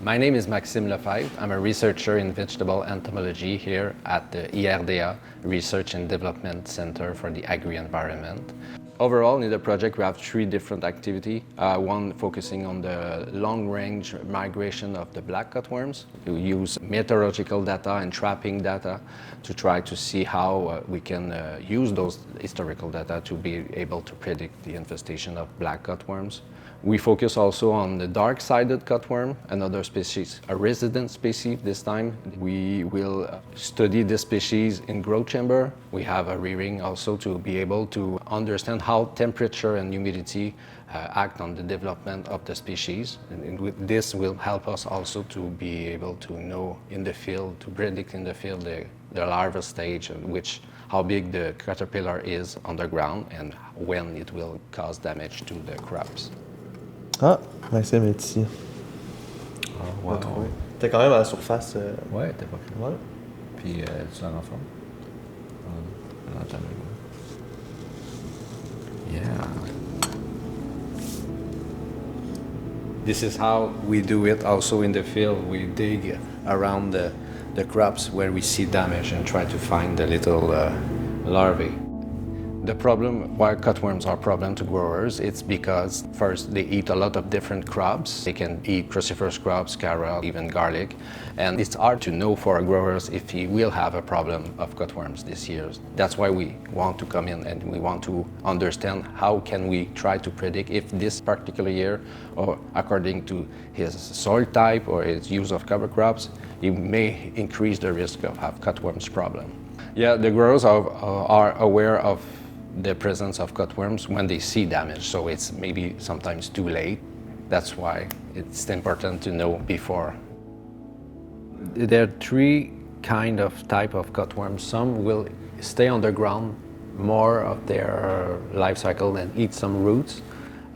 My name is Maxime Lefebvre. I'm a researcher in vegetable entomology here at the IRDA Research and Development Center for the Agroenvironment. Overall, in the project, we have 3 different activities. One focusing on the long-range migration of the black cutworms. We use meteorological data and trapping data to try to see how we can use those historical data to be able to predict the infestation of black cutworms. We focus also on the dark-sided cutworm, another species, a resident species this time. We will study this species in growth chamber. We have a rearing also to be able to understand how temperature and humidity act on the development of the species. And this will help us also to be able to know in the field, to predict in the field the larva stage, and how big the caterpillar is on the ground and when it will cause damage to the crops. Ah, Maxime est ici. Oh, wow. T'es quand même à la surface. Ouais, t'es pas plus Ouais. Puis tu l'en forme. Yeah. This is how we do it also in the field. We dig around the crops where we see damage and try to find the little larvae. The problem, why cutworms are a problem to growers, it's because first they eat a lot of different crops. They can eat cruciferous crops, carrot, even garlic. And it's hard to know for growers if he will have a problem of cutworms this year. That's why we want to come in and we want to understand how can we try to predict if this particular year, or according to his soil type or his use of cover crops, he may increase the risk of have cutworms problem. Yeah, the growers are aware of the presence of cutworms when they see damage, so it's maybe sometimes too late. That's why it's important to know before. There are 3 type of cutworms. Some will stay underground more of their life cycle and eat some roots.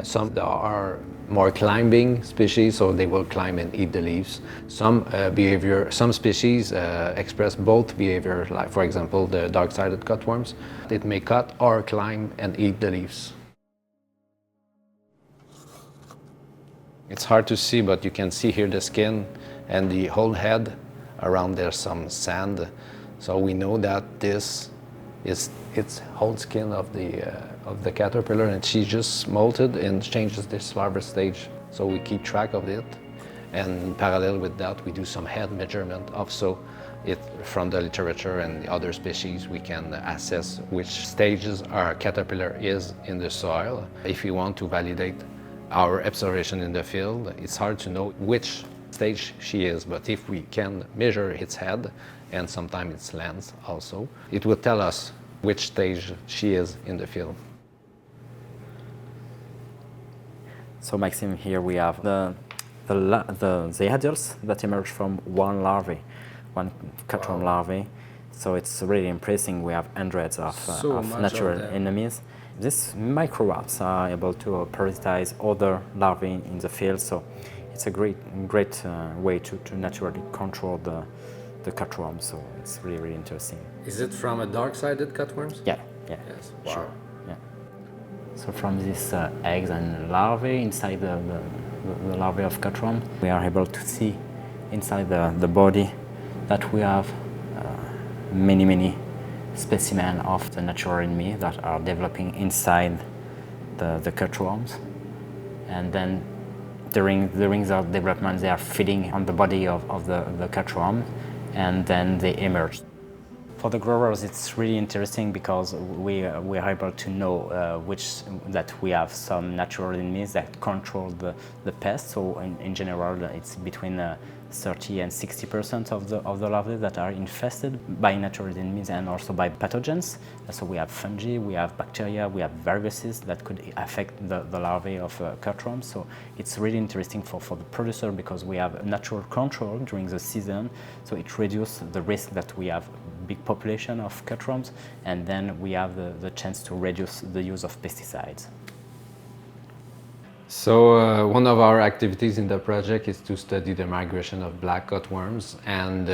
Some are more climbing species, so they will climb and eat the leaves. Some species express both behavior, like for example the dark-sided cutworms. It may cut or climb and eat the leaves. It's hard to see, but you can see here the skin and the whole head. Around there's some sand, so we know that this is its whole skin of the caterpillar, and she just molted and changes this larva stage. So we keep track of it, and in parallel with that, we do some head measurement also. From the literature and the other species, we can assess which stages our caterpillar is in the soil. If we want to validate our observation in the field, it's hard to know which stage she is, but if we can measure its head and sometimes its length also, it will tell us which stage she is in the field. So Maxime, here we have the adults that emerge from one cutworm larvae. So it's really impressive. We have hundreds of natural enemies. These microrats are able to parasitize other larvae in the field. So it's a great way to naturally control the cutworm. So it's really interesting. Is it from a dark-sided cutworms? Yeah. Yes. Wow. Sure. Yeah. So from these eggs and larvae inside the larvae of cutworm, we are able to see inside the body that we have many specimens of the natural enemy that are developing inside the cutworms, and then during their development they are feeding on the body of the cutworm, and then they emerge. For the growers, it's really interesting because we are able to know that we have some natural enemies that control the pests. So in general, it's between 30 and 60% of the larvae that are infested by natural enemies and also by pathogens. So we have fungi, we have bacteria, we have viruses that could affect the larvae of cutworms. So it's really interesting for the producer because we have natural control during the season. So it reduces the risk that we have big population of cutworms, and then we have the chance to reduce the use of pesticides. So one of our activities in the project is to study the migration of black cutworms and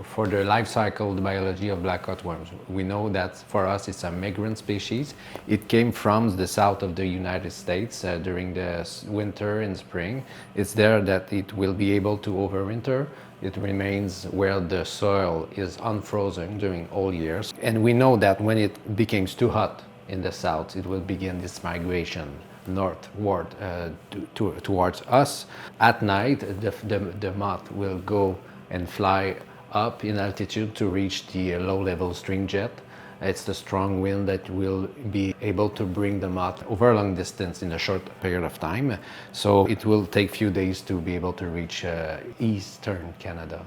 for the life cycle, the biology of black cutworms. We know that for us it's a migrant species. It came from the south of the United States during the winter and spring. It's there that it will be able to overwinter. It remains where the soil is unfrozen during all years. And we know that when it becomes too hot in the south, it will begin this migration northward towards us. At night, the moth will go and fly up in altitude to reach the low-level string jet. It's the strong wind that will be able to bring the moth over a long distance in a short period of time. So it will take a few days to be able to reach eastern Canada.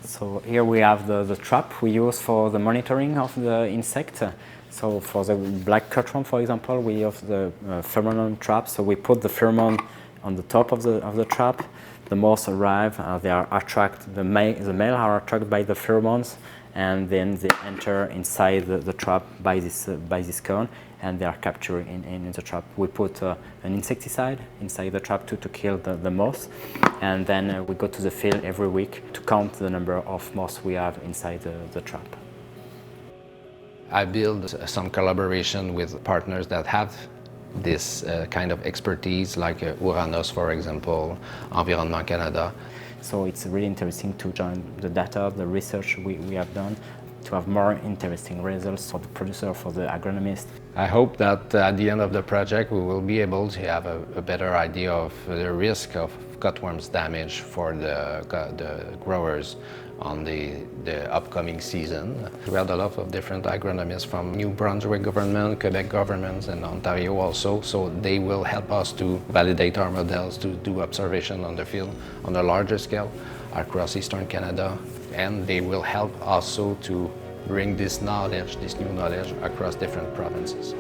So here we have the trap we use for the monitoring of the insect. So for the black cutworm, for example, we use the pheromone trap. So we put the pheromone on the top of the trap. The moths arrive, they are attracted, the male are attracted by the pheromones, and then they enter inside the trap by this cone, and they are captured in the trap. We put an insecticide inside the trap to kill the moths, and then we go to the field every week to count the number of moths we have inside the trap. I build some collaboration with partners that have this kind of expertise, like Uranus, for example, Environnement Canada. So it's really interesting to join the data, the research we have done, to have more interesting results for the producer, for the agronomist. I hope that at the end of the project we will be able to have a better idea of the risk of cutworms damage for the growers on the upcoming season. We had a lot of different agronomists from New Brunswick government, Quebec governments, and Ontario also, so they will help us to validate our models, to do observation on the field on a larger scale across Eastern Canada, and they will help also to bring this knowledge, this new knowledge, across different provinces.